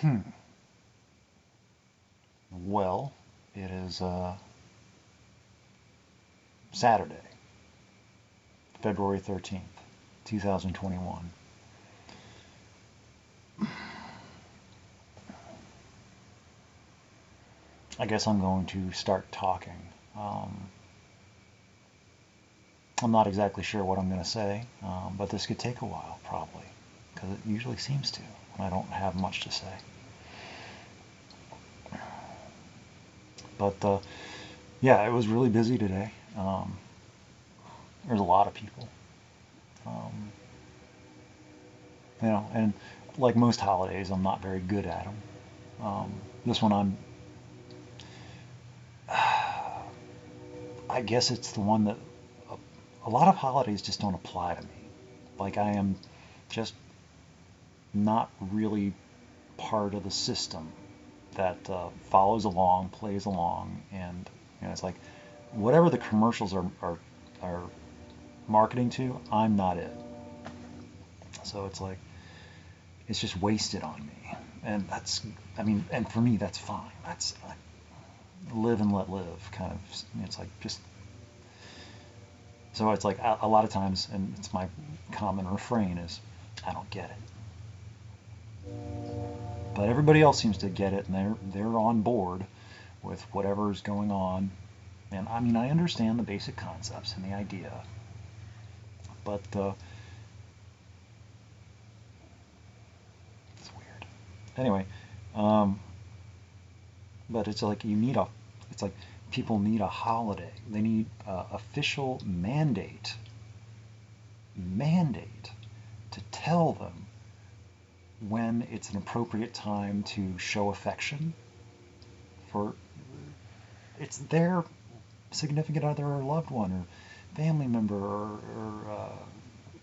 Hmm. Well, it is Saturday, February 13th, 2021. I guess I'm going to start talking. Um, I'm not exactly sure what I'm going to say, but this could take a while, probably, because it usually seems to when I don't have much to say. But yeah, it was really busy today. There's a lot of people, um, and like most holidays, I'm not very good at them. This one, I guess it's the one that a lot of holidays just don't apply to me. Like I am just not really part of the system that follows along, plays along, and it's like whatever the commercials are marketing to, I'm not it. So it's like it's just wasted on me, and that's I mean, and for me that's fine. That's live and let live kind of. It's like just so it's like a lot of times, and it's my common refrain is I don't get it. But everybody else seems to get it, and they're on board with whatever's going on. And I mean, I understand the basic concepts and the idea, but it's weird. Anyway, um, but it's like it's like people need a holiday. They need official mandate to tell them when it's an appropriate time to show affection for it's their significant other or loved one or family member or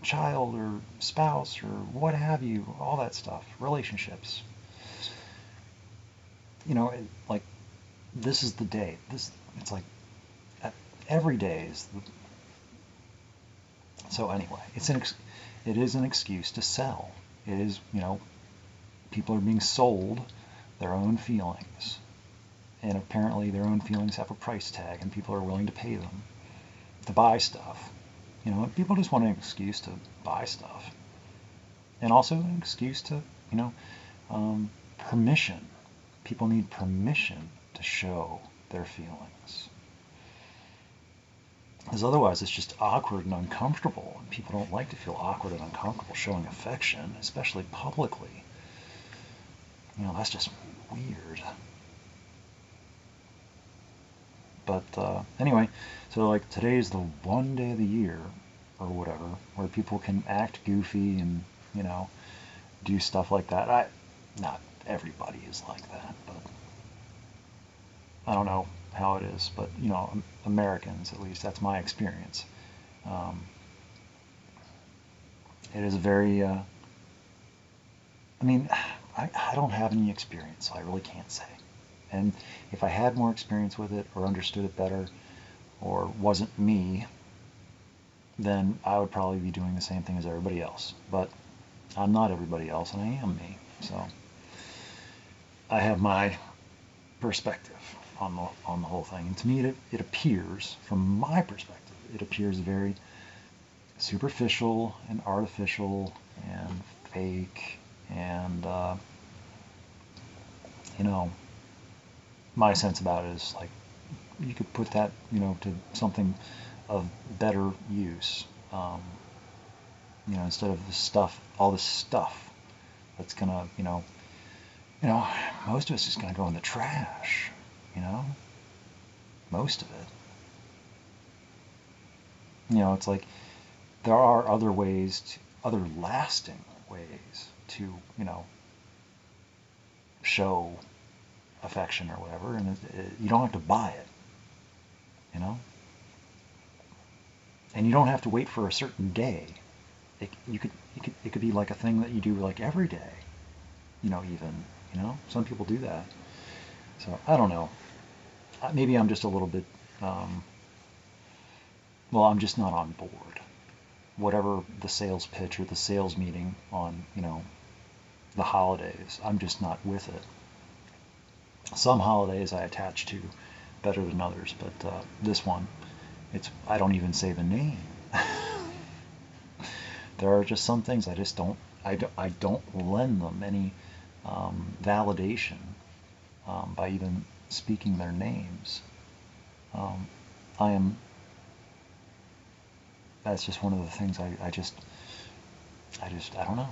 child or spouse or what have you, all that stuff, relationships. Like this is the day. It's like every day is. So anyway, it is an excuse to sell. It is people are being sold their own feelings, and apparently their own feelings have a price tag, and people are willing to pay them to buy stuff. People just want an excuse to buy stuff, and also an excuse to, you know, permission. People need permission to show their feelings. Because otherwise it's just awkward and uncomfortable, and people don't like to feel awkward and uncomfortable showing affection, especially publicly. That's just weird. But anyway, so like today is the one day of the year or whatever where people can act goofy and you know do stuff like that. Not everybody is like that, but I don't know how it is. But Americans, at least that's my experience. Um, it is very. I mean, I don't have any experience, so I really can't say. And if I had more experience with it or understood it better or wasn't me, then I would probably be doing the same thing as everybody else. But I'm not everybody else, and I am me. So I have my perspective on the whole thing. And to me, it appears, from my perspective, it appears very superficial and artificial and fake. And you know, my sense about it is like you could put that to something of better use. Instead of all this stuff that's gonna, you know, most of it's just gonna go in the trash. You know, most of it. It's like there are other ways, other lasting ways to, show affection or whatever, and you don't have to buy it. You know, and you don't have to wait for a certain day. It could be like a thing that you do like every day. Even some people do that. So I don't know. Maybe I'm just a little bit. Well, I'm just not on board. Whatever the sales pitch or the sales meeting on the holidays. I'm just not with it. Some holidays I attach to better than others, but this one, I don't even say the name. There are just some things I don't lend them any validation by even speaking their names. I am. That's just one of the things I don't know.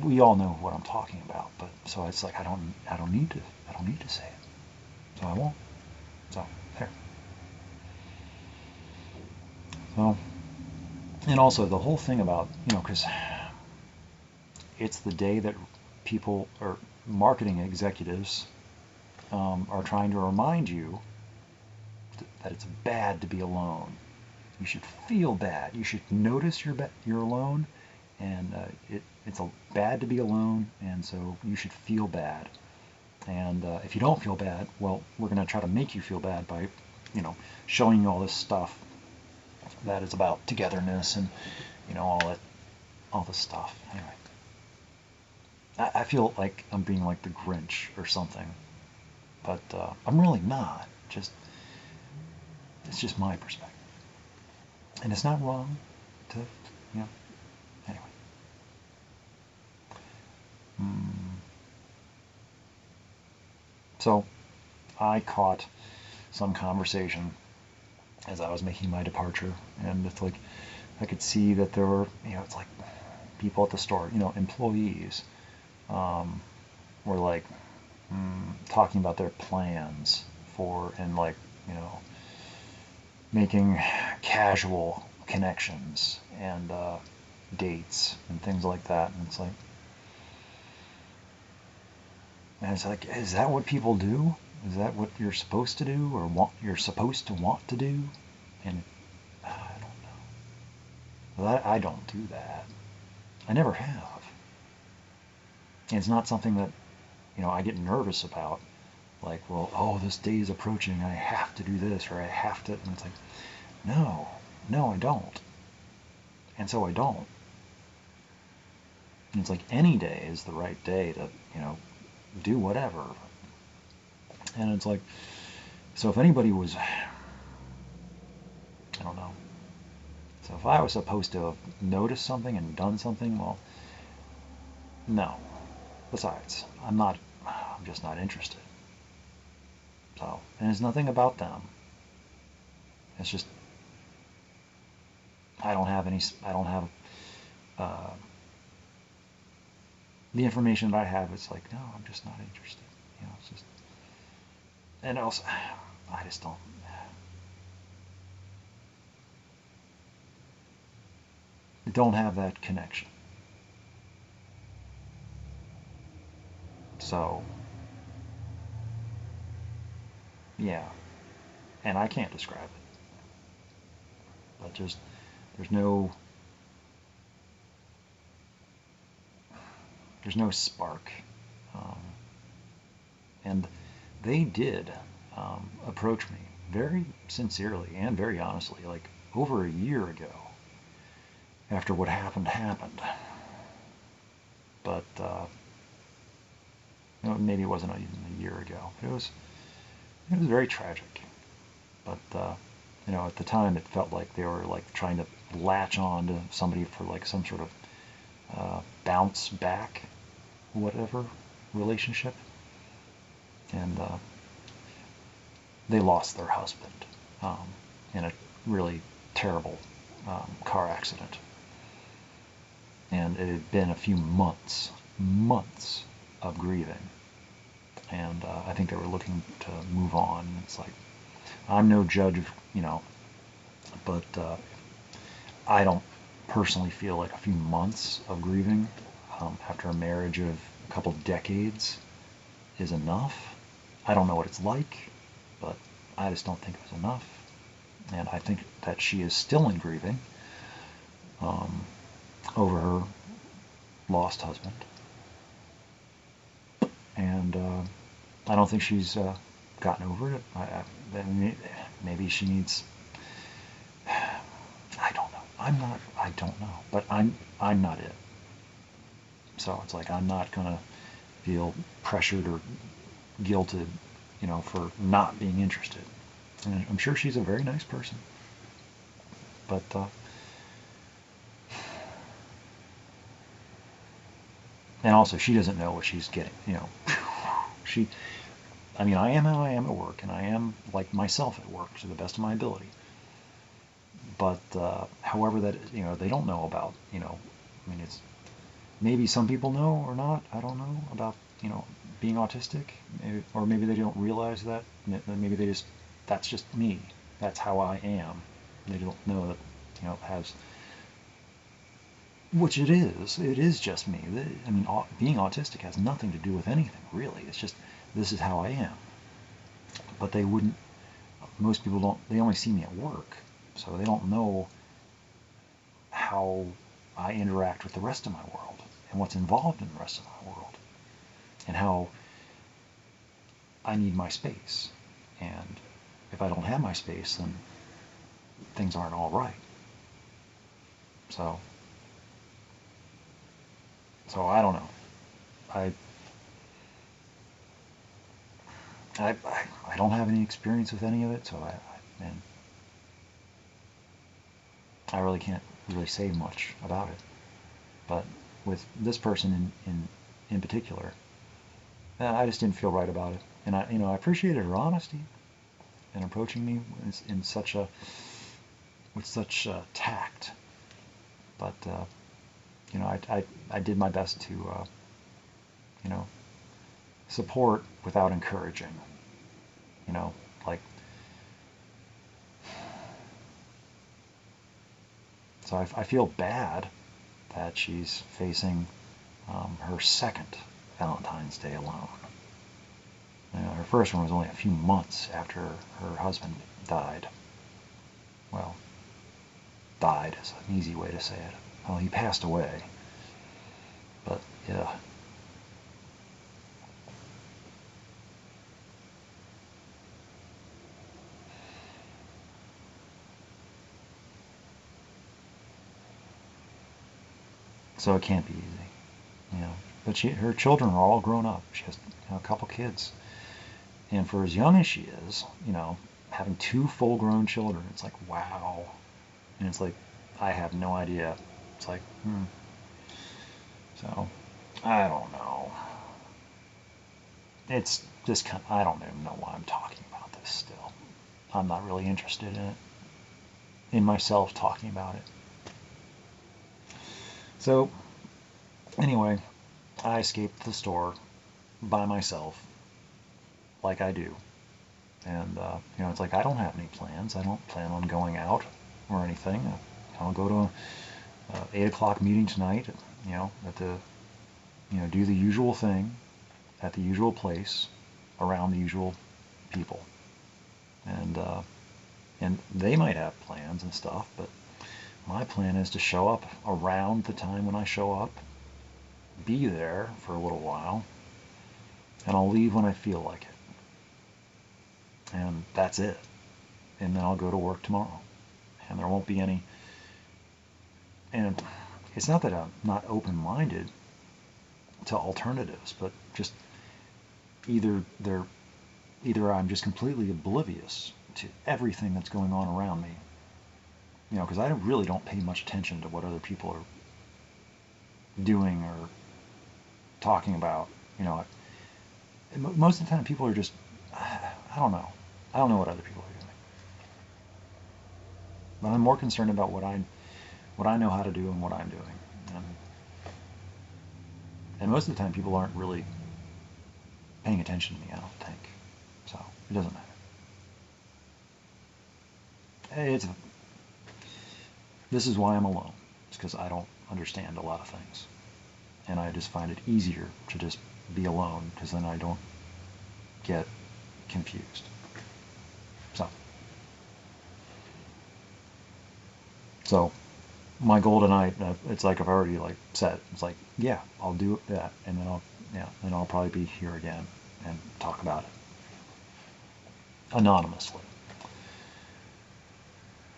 We all know what I'm talking about, but so it's like I don't need to say it, so I won't. So there. So, and also the whole thing about, because it's the day that people or marketing executives are trying to remind you that it's bad to be alone. You should feel bad. You should notice you're alone, and it's bad to be alone, and so you should feel bad. And if you don't feel bad, well, we're going to try to make you feel bad by, showing you all this stuff that is about togetherness and, all this stuff. Anyway, I feel like I'm being like the Grinch or something, but I'm really not. It's just my perspective. And it's not wrong to, anyway. So I caught some conversation as I was making my departure, and it's like I could see that there were, it's like people at the store, employees, were like talking about their plans and like, making casual connections and dates and things like that. And it's like, is that what people do? Is that what you're supposed to do, or you're supposed to want to do? And I don't know. I don't do that. I never have. And it's not something that, I get nervous about. Like, well, oh, this day is approaching, I have to do this, or I have to, and it's like, no, I don't. And so I don't. And it's like any day is the right day to, do whatever. And it's like, so if anybody was, I don't know. So if I was supposed to have noticed something and done something, well, no. Besides, I'm just not interested. So, and it's nothing about them. It's just, I don't have the information that I have. It's like, no, I'm just not interested. It's just, and also, I just don't have that connection. So, yeah, and I can't describe it. But just, there's no spark. And they did approach me very sincerely and very honestly, like over a year ago, after what happened. But maybe it wasn't even a year ago. It was very tragic. But at the time, it felt like they were like trying to latch on to somebody for like some sort of bounce back, whatever relationship. And they lost their husband in a really terrible car accident. And it had been a few months of grieving. And I think they were looking to move on. It's like, I'm no judge of, but I don't personally feel like a few months of grieving after a marriage of a couple decades is enough. I don't know what it's like, but I just don't think it was enough. And I think that she is still in grieving over her lost husband. And I don't think she's gotten over it. Maybe she needs. I don't know. I don't know. But I'm not it. So it's like I'm not going to feel pressured or guilted, for not being interested. And I'm sure she's a very nice person. But and also she doesn't know what she's getting. She, I mean, I am how I am at work, and I am like myself at work to the best of my ability. But however that, they don't know about, I mean, it's maybe some people know or not. I don't know about, being autistic, or maybe they don't realize that. Maybe they just, that's just me. That's how I am. They don't know that, it has, which it is. It is just me. I mean, being autistic has nothing to do with anything, really. It's just, this is how I am. But they wouldn't, most people don't, they only see me at work. So they don't know how I interact with the rest of my world and what's involved in the rest of my world and how I need my space. And if I don't have my space, then things aren't all right. So I don't know. I don't have any experience with any of it, so and I really can't really say much about it. But with this person in particular, I just didn't feel right about it. And I appreciated her honesty and approaching me in such with such tact. But I did my best to support without encouraging. Like, so I feel bad that she's facing her second Valentine's Day alone. Her first one was only a few months after her husband died. Well, died is an easy way to say it. Well, he passed away. But yeah. So it can't be easy, But her children are all grown up. She has a couple kids, and for as young as she is, having two full-grown children, it's like, wow. And it's like, I have no idea. It's like, So I don't know. It's just kind of, I don't even know why I'm talking about this still. I'm not really interested in it, in myself talking about it. So anyway, I escaped the store by myself, like I do. And, it's like I don't have any plans. I don't plan on going out or anything. I'll go to a 8 o'clock meeting tonight, at the, do the usual thing at the usual place around the usual people. And they might have plans and stuff, but my plan is to show up around the time when I show up, be there for a little while, and I'll leave when I feel like it. And that's it. And then I'll go to work tomorrow. And there won't be any... And it's not that I'm not open-minded to alternatives, but just either I'm just completely oblivious to everything that's going on around me. Because I really don't pay much attention to what other people are doing or talking about. Most of the time people are just, I don't know. I don't know what other people are doing. But I'm more concerned about what I know how to do and what I'm doing. And most of the time people aren't really paying attention to me, I don't think. So it doesn't matter. This is why I'm alone. It's because I don't understand a lot of things. And I just find it easier to just be alone, because then I don't get confused. So my goal tonight, it's like I've already said, it's like, yeah, I'll do that, and then I'll probably be here again and talk about it anonymously.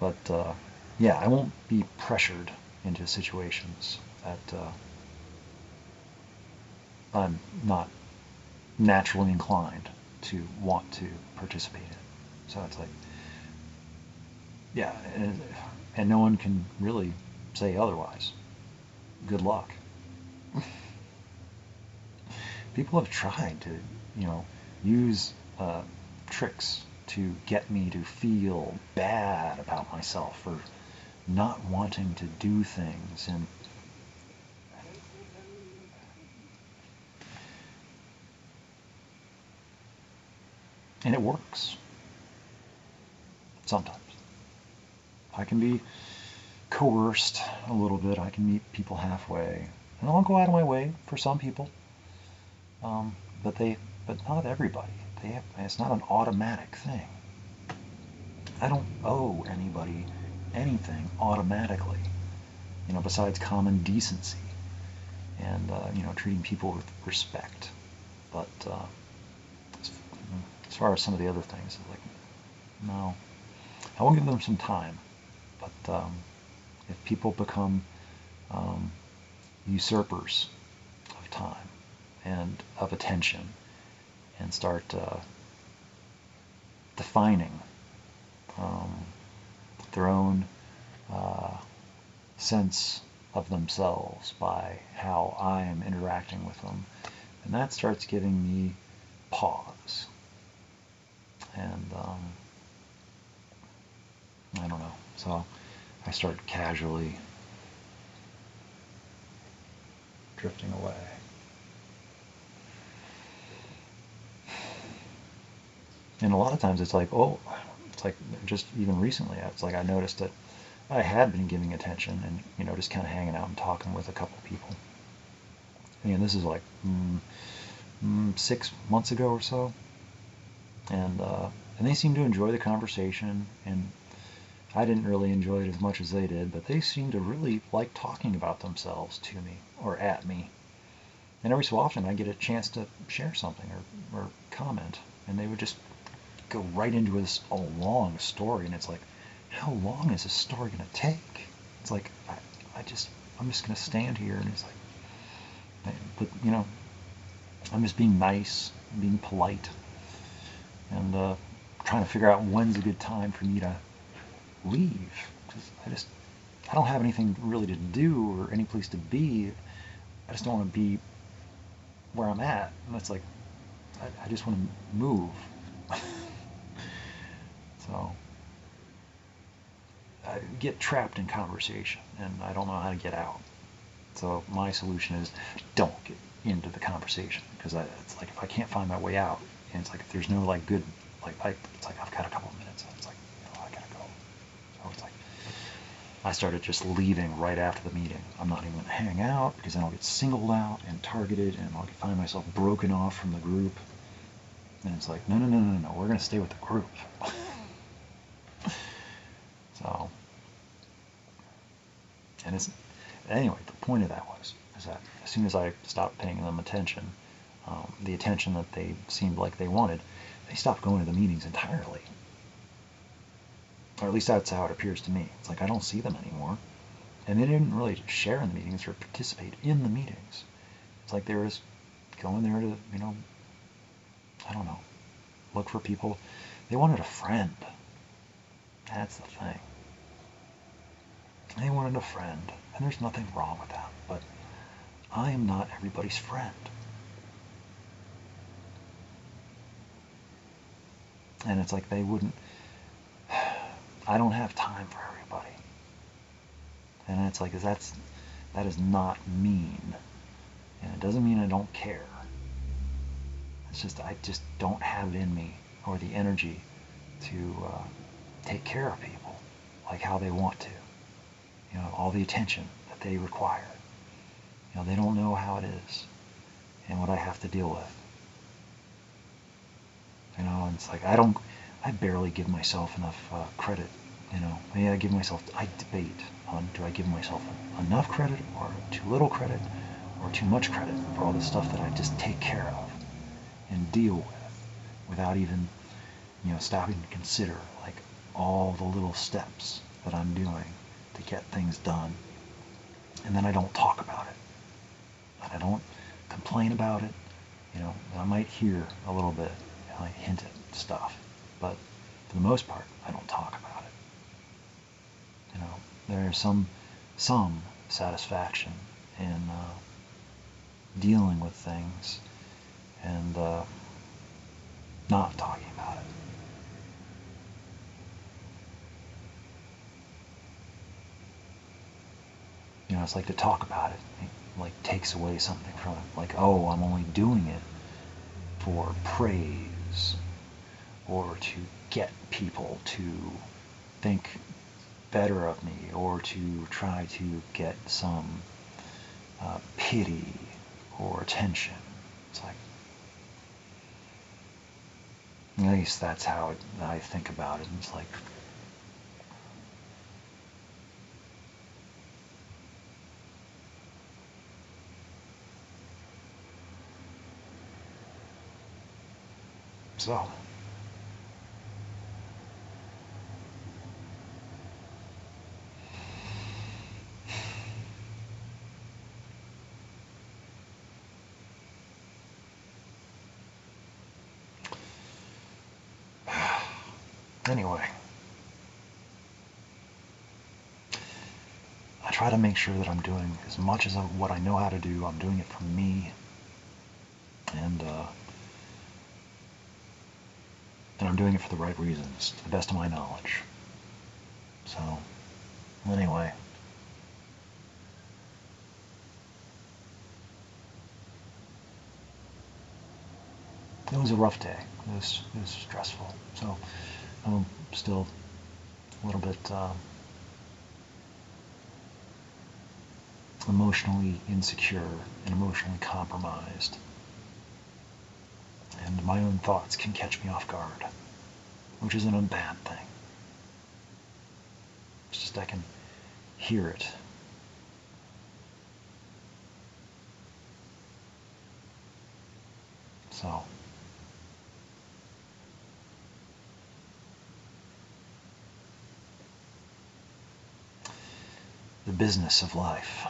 But yeah, I won't be pressured into situations that I'm not naturally inclined to want to participate in. So it's like, yeah, and no one can really say otherwise. Good luck. People have tried to, use tricks to get me to feel bad about myself for not wanting to do things, and it works sometimes. I can be coerced a little bit. I can meet people halfway, and I'll go out of my way for some people. Um, but not everybody. It's not an automatic thing. I don't owe anybody anything automatically, besides common decency and treating people with respect. But as far as some of the other things, like, no, I will give them some time. But if people become usurpers of time and of attention and start defining their own sense of themselves by how I am interacting with them, and that starts giving me pause. And I don't know. So I start casually drifting away. And a lot of times it's like just even recently, it's like I noticed that I had been giving attention and, just kind of hanging out and talking with a couple people. And this is like 6 months ago or so. And they seemed to enjoy the conversation, and I didn't really enjoy it as much as they did, but they seemed to really like talking about themselves to me or at me. And every so often I get a chance to share something or comment, and they would just go right into this long story, and it's like, how long is this story going to take? It's like, I'm just going to stand here, and it's like, but I'm just being nice, being polite, and trying to figure out when's a good time for me to leave, because I don't have anything really to do or any place to be. I just don't want to be where I'm at, and it's like, I just want to move. So I get trapped in conversation, and I don't know how to get out. So my solution is, don't get into the conversation, because it's like, if I can't find my way out, and it's like, if there's no good, it's like, I've got a couple of minutes, and it's like, I gotta go. So it's like, I started just leaving right after the meeting. I'm not even going to hang out, because then I'll get singled out and targeted, and I'll find myself broken off from the group. And it's like, no, we're going to stay with the group. So, and anyway, the point of that is that as soon as I stopped paying them attention, the attention that they seemed like they wanted, they stopped going to the meetings entirely. Or at least that's how it appears to me. It's like, I don't see them anymore. And they didn't really share in the meetings or participate in the meetings. It's like they were just going there to, I don't know, look for people. They wanted a friend. That's the thing. They wanted a friend, and there's nothing wrong with that, but I am not everybody's friend. And it's like, they wouldn't, I don't have time for everybody. And it's like, that is not mean. And it doesn't mean I don't care. It's just, I just don't have it in me, or the energy to take care of people like how they want to. All the attention that they require. They don't know how it is and what I have to deal with. And it's like, I barely give myself enough credit. Maybe I debate on, do I give myself enough credit or too little credit or too much credit for all the stuff that I just take care of and deal with without even, stopping to consider like all the little steps that I'm doing to get things done. And then I don't talk about it. And I don't complain about it. I might hear a little bit, I might hint at stuff, but for the most part, I don't talk about it. There's some satisfaction in dealing with things and not talking about it. It's like to talk about it. It like takes away something from it. Like, oh, I'm only doing it for praise or to get people to think better of me or to try to get some pity or attention. It's like, at least that's how I think about it. It's like, so. Anyway, I try to make sure that I'm doing as much as what I know how to do. I'm doing it for me, and I'm doing it for the right reasons, to the best of my knowledge. So, anyway. It was a rough day. It was stressful. So I'm still a little bit emotionally insecure and emotionally compromised. And my own thoughts can catch me off guard, which isn't a bad thing. It's just I can hear it. So. The business of life.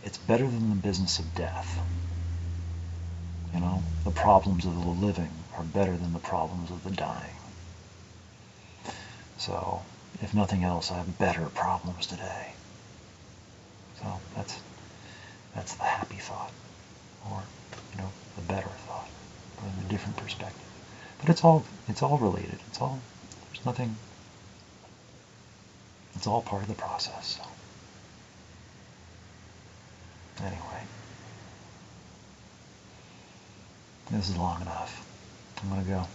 It's better than the business of death. The problems of the living are better than the problems of the dying. So, if nothing else, I have better problems today. So that's the happy thought, or the better thought, or the different perspective. But it's all related. There's nothing. It's all part of the process. So. Anyway, this is long enough. I'm gonna go.